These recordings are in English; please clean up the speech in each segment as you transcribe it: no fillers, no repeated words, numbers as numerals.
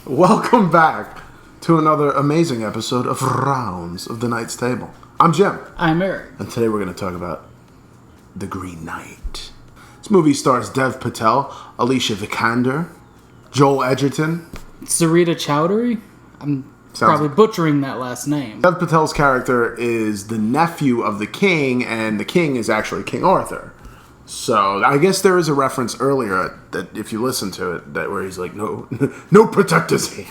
Welcome back to another amazing episode of Rounds of the Knight's Table. I'm Jim. I'm Eric. And today we're going to talk about The Green Knight. This movie stars Dev Patel, Alicia Vikander, Joel Edgerton, Sarita Chowdhury? Probably butchering that last name. Dev Patel's character is the nephew of the king, and the king is actually King Arthur. So I guess there is a reference earlier that if you listen to it, that where he's like, no protectors here.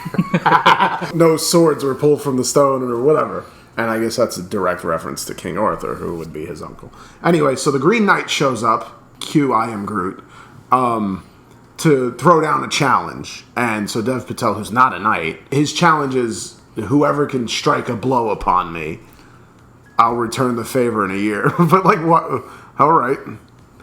No swords were pulled from the stone or whatever. And I guess that's a direct reference to King Arthur, who would be his uncle. Anyway, so the Green Knight shows up, cue I Am Groot, to throw down a challenge. And so Dev Patel, who's not a knight, his challenge is, whoever can strike a blow upon me, I'll return the favor in a year. But like, what? All right.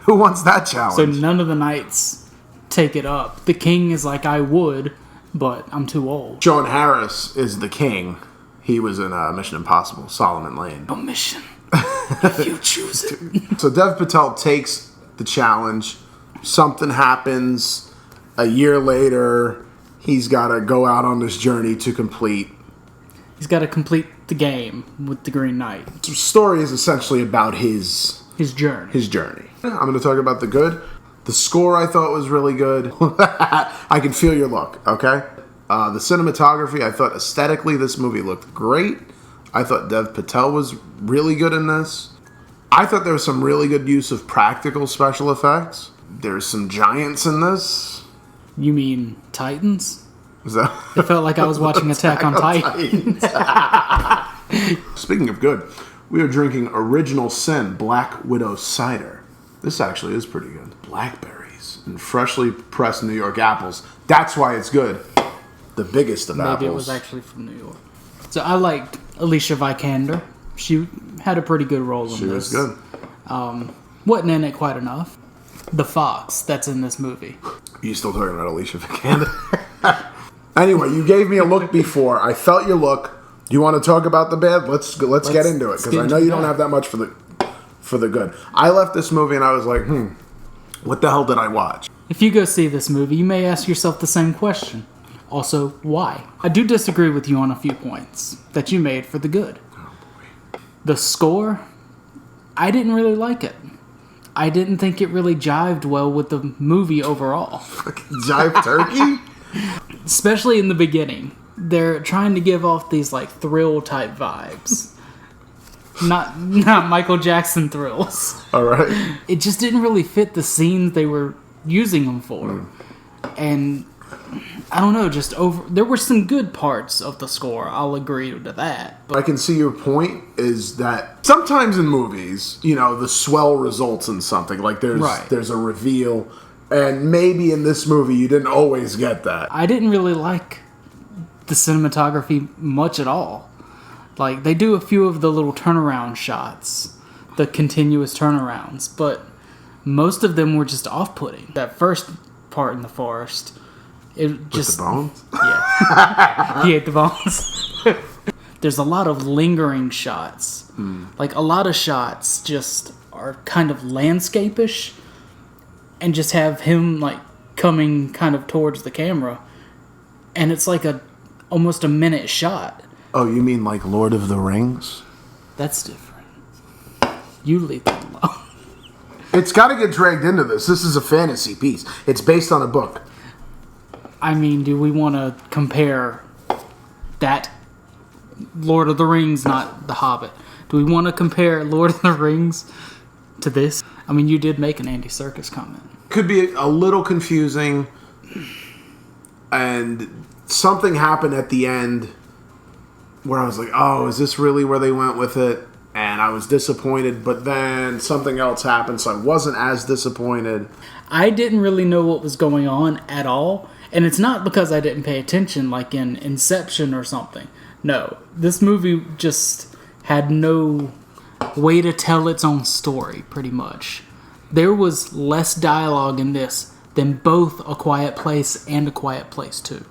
Who wants that challenge? So none of the knights take it up. The king is like, I would, but I'm too old. Sean Harris is the king. He was in Mission Impossible, Solomon Lane. A mission. If you choose it. So Dev Patel takes the challenge. Something happens. A year later, he's got to go out on this journey to complete. He's got to complete the game with the Green Knight. The story is essentially about his journey. I'm going to talk about the good. The score I thought was really good. I can feel your look, okay? The cinematography, I thought aesthetically this movie looked great. I thought Dev Patel was really good in this. I thought there was some really good use of practical special effects. There's some giants in this. You mean Titans? Is that? It felt like I was watching Attack on Titan. Speaking of good, we are drinking Original Sin Black Widow Cider. This actually is pretty good. Blackberries and freshly pressed New York apples. That's why it's good. The biggest of apples. Maybe it was actually from New York. So I liked Alicia Vikander. She had a pretty good role in this. She was good. Wasn't in it quite enough. The fox that's in this movie. Are you still talking about Alicia Vikander? Anyway, you gave me a look before. I felt your look. Do you want to talk about the bad? Let's get into it, because I know you don't have that much for the good. I left this movie and I was like, what the hell did I watch? If you go see this movie, you may ask yourself the same question. Also, why? I do disagree with you on a few points that you made for the good. Oh, boy. The score, I didn't really like it. I didn't think it really jived well with the movie overall. Jive turkey? Especially in the beginning. They're trying to give off these like thrill type vibes. Not Michael Jackson thrills. Alright. It just didn't really fit the scenes they were using them for. And I don't know, there were some good parts of the score, I'll agree to that. But I can see your point is that sometimes in movies, the swell results in something. Like there's a reveal, and maybe in this movie you didn't always get that. I didn't really like the cinematography much at all. Like, they do a few of the little turnaround shots, the continuous turnarounds, but most of them were just off-putting. That first part in the forest, it just... With the bones? Yeah. He ate the bones. There's a lot of lingering shots. Like, a lot of shots just are kind of landscape-ish, and just have him, like, coming kind of towards the camera, and it's like almost a minute shot. Oh, you mean like Lord of the Rings? That's different. You leave that alone. It's got to get dragged into this. This is a fantasy piece. It's based on a book. I mean, do we want to compare that Lord of the Rings, not The Hobbit? Do we want to compare Lord of the Rings to this? I mean, you did make an Andy Serkis comment. Could be a little confusing, and something happened at the end where I was like, oh, is this really where they went with it? And I was disappointed, but then something else happened, so I wasn't as disappointed. I didn't really know what was going on at all, and it's not because I didn't pay attention, like in Inception or something. No, this movie just had no way to tell its own story, pretty much. There was less dialogue in this than both A Quiet Place and A Quiet Place 2.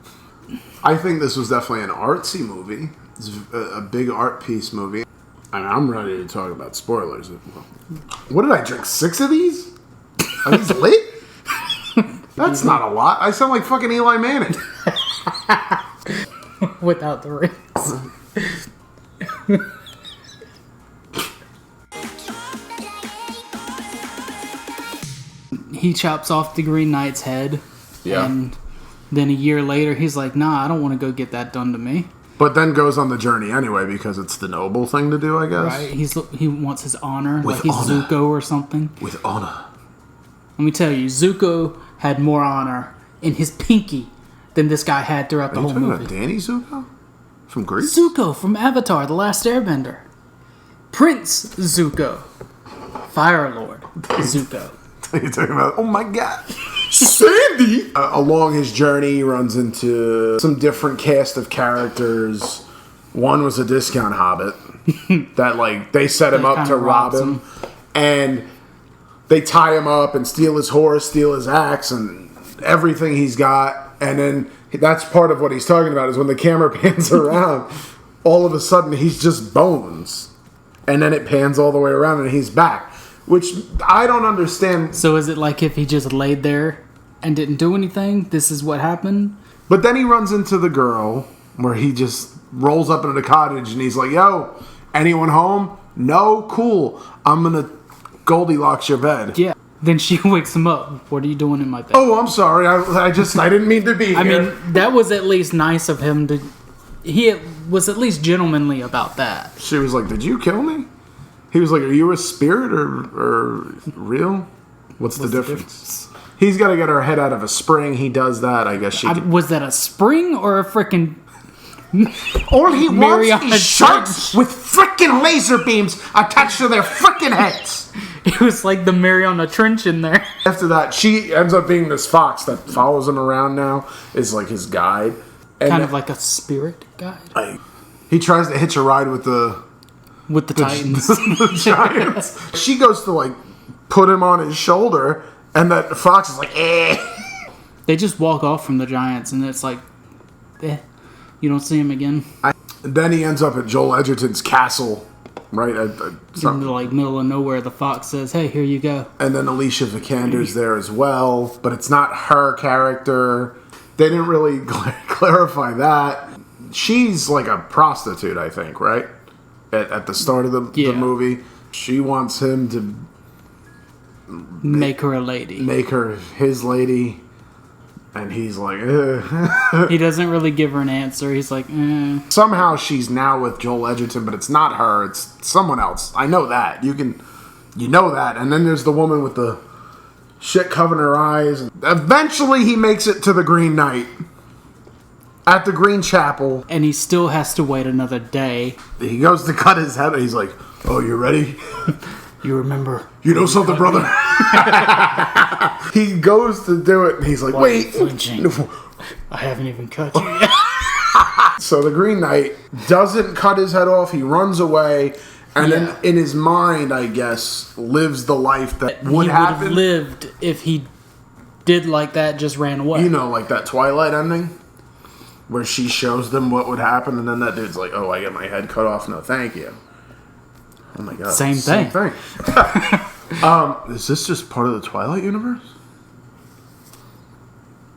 I think this was definitely an artsy movie. It's a big art piece movie. I mean, I'm ready to talk about spoilers. What did I drink? 6 of these? Are these lit? That's not a lot. I sound like fucking Eli Manning. without the rings. He chops off the Green Knight's head. Yeah. And then a year later, he's like, nah, I don't want to go get that done to me. But then goes on the journey anyway because it's the noble thing to do, I guess. Right? He wants his honor. With like he's honor. Zuko or something. With honor. Let me tell you, Zuko had more honor in his pinky than this guy had throughout the whole movie. About Danny Zuko? From Greece? Zuko from Avatar, The Last Airbender. Prince Zuko. Fire Lord Zuko. You're talking about, oh my god, Sandy! Along his journey, he runs into some different cast of characters. One was a discount hobbit that, like, they set him up to rob him. And they tie him up and steal his horse, steal his axe, and everything he's got. And then that's part of what he's talking about is when the camera pans around, all of a sudden he's just bones. And then it pans all the way around and he's back. Which I don't understand. So is it like if he just laid there and didn't do anything, this is what happened? But then he runs into the girl where he just rolls up into the cottage and he's like, yo, anyone home? No? Cool. I'm going to Goldilocks your bed. Yeah. Then she wakes him up. What are you doing in my bed? Oh, I'm sorry. I didn't mean to be here. I mean, that was at least nice of him to... He was at least gentlemanly about that. She was like, did you kill me? He was like, are you a spirit or real? What's the difference? He's got to get her head out of a spring. He does that. I guess she could... Was that a spring or a frickin'... All he wants Mariana is sharks with frickin' laser beams attached to their frickin' heads. It was like the Mariana Trench in there. After that, she ends up being this fox that follows him around now, is like his guide. And Kind of like a spirit guide. He tries to hitch a ride with the Titans. the giants. She goes to, like, put him on his shoulder, and that fox is like, eh. They just walk off from the giants, and it's like, eh. You don't see him again. Then he ends up at Joel Edgerton's castle, right? In the like middle of nowhere, the fox says, "Hey, here you go." And then Alicia Vikander's there as well, but it's not her character. They didn't really clarify that. She's like a prostitute, I think, right? At the start of the movie, she wants him to make her a lady, make her his lady. And he's like, ugh. He doesn't really give her an answer. He's like, eh. Somehow she's now with Joel Edgerton, but it's not her. It's someone else. I know that. You know that. And then there's the woman with the shit covering her eyes. And eventually he makes it to the Green Knight at the Green Chapel. And he still has to wait another day. He goes to cut his head. He's like, oh, you ready? You remember? You know something, brother? He goes to do it, and he's like, wait. Flinching? I haven't even cut you yet. So the Green Knight doesn't cut his head off. He runs away, and then in his mind, I guess, lives the life that would happen. He would have lived if he did like that, just ran away. You know, like that Twilight ending? Where she shows them what would happen, and then that dude's like, oh, I get my head cut off. No, thank you. Oh my god. Same thing. Is this just part of the Twilight universe?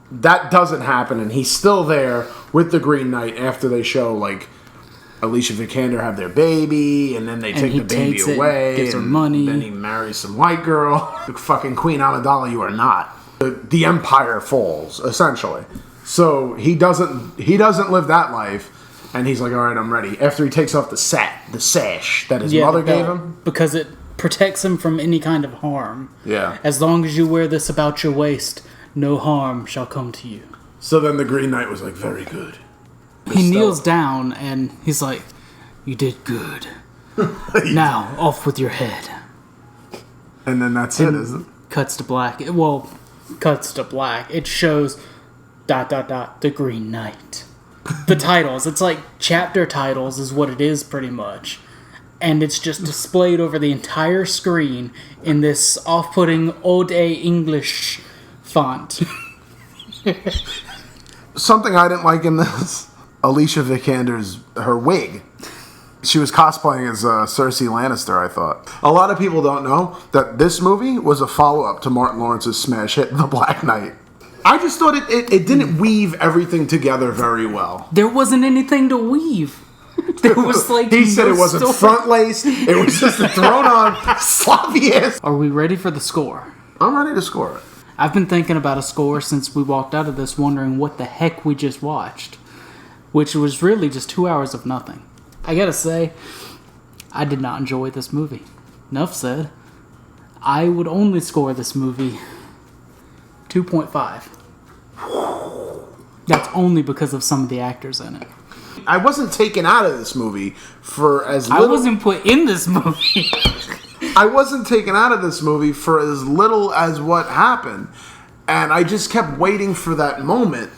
That doesn't happen, and he's still there with the Green Knight after they show, like, Alicia Vikander have their baby, and then they take the baby away. Gives her money. Then he marries some white girl. Fucking Queen Amidala, you are not. The empire falls, essentially. So he doesn't live that life. And he's like, all right, I'm ready. After he takes off the sash that his mother gave him. Because it protects him from any kind of harm. Yeah. As long as you wear this about your waist, no harm shall come to you. So then the Green Knight was like, very good. He kneels down and he's like, you did good. Now, off with your head. And then that's it, isn't it? Cuts to black. Well, cuts to black. It shows ... the Green Knight. The titles. It's like chapter titles is what it is pretty much. And it's just displayed over the entire screen in this off-putting old-day English font. Something I didn't like in this, Alicia Vikander's, her wig. She was cosplaying as Cersei Lannister, I thought. A lot of people don't know that this movie was a follow-up to Martin Lawrence's smash hit, The Black Knight. I just thought it didn't weave everything together very well. There wasn't anything to weave. There was like he said it wasn't front laced. It was just a thrown on sloppy ass. Are we ready for the score? I'm ready to score it. I've been thinking about a score since we walked out of this, wondering what the heck we just watched, which was really just 2 hours of nothing. I gotta say, I did not enjoy this movie. Enough said. I would only score this movie 2.5. That's only because of some of the actors in it. I wasn't taken out of this movie for as little... I wasn't put in this movie. I wasn't taken out of this movie for as little as what happened. And I just kept waiting for that moment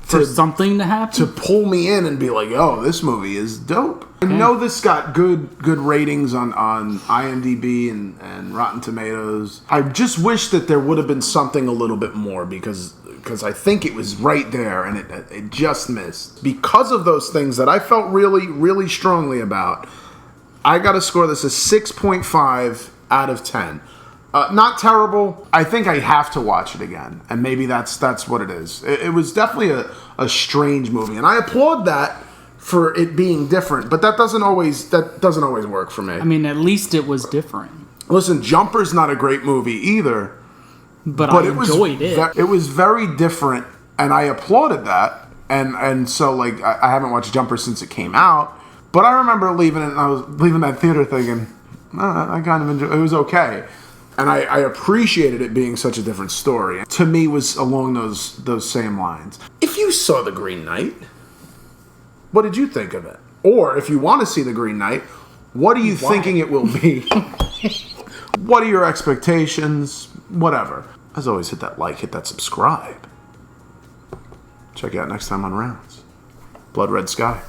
for something to happen? To pull me in and be like, oh, this movie is dope. Okay. I know this got good ratings on IMDB and Rotten Tomatoes. I just wish that there would have been something a little bit more because I think it was right there and it just missed. Because of those things that I felt really, really strongly about, I got to score this a 6.5 out of 10. Not terrible. I think I have to watch it again, and maybe that's what it is. It was definitely a strange movie, and I applaud that for it being different. But that doesn't always work for me. I mean, at least it was different. Listen, Jumper's not a great movie either, but I enjoyed it. It was very different, and I applauded that. And so like I haven't watched Jumper since it came out, but I remember leaving it. And I was leaving that theater thinking, I kind of enjoyed it. It was okay. And I appreciated it being such a different story. To me, was along those same lines. If you saw The Green Knight, what did you think of it? Or if you want to see The Green Knight, what are you thinking it will be? What are your expectations? Whatever. As always, hit that like, hit that subscribe. Check you out next time on Rounds. Blood Red Sky.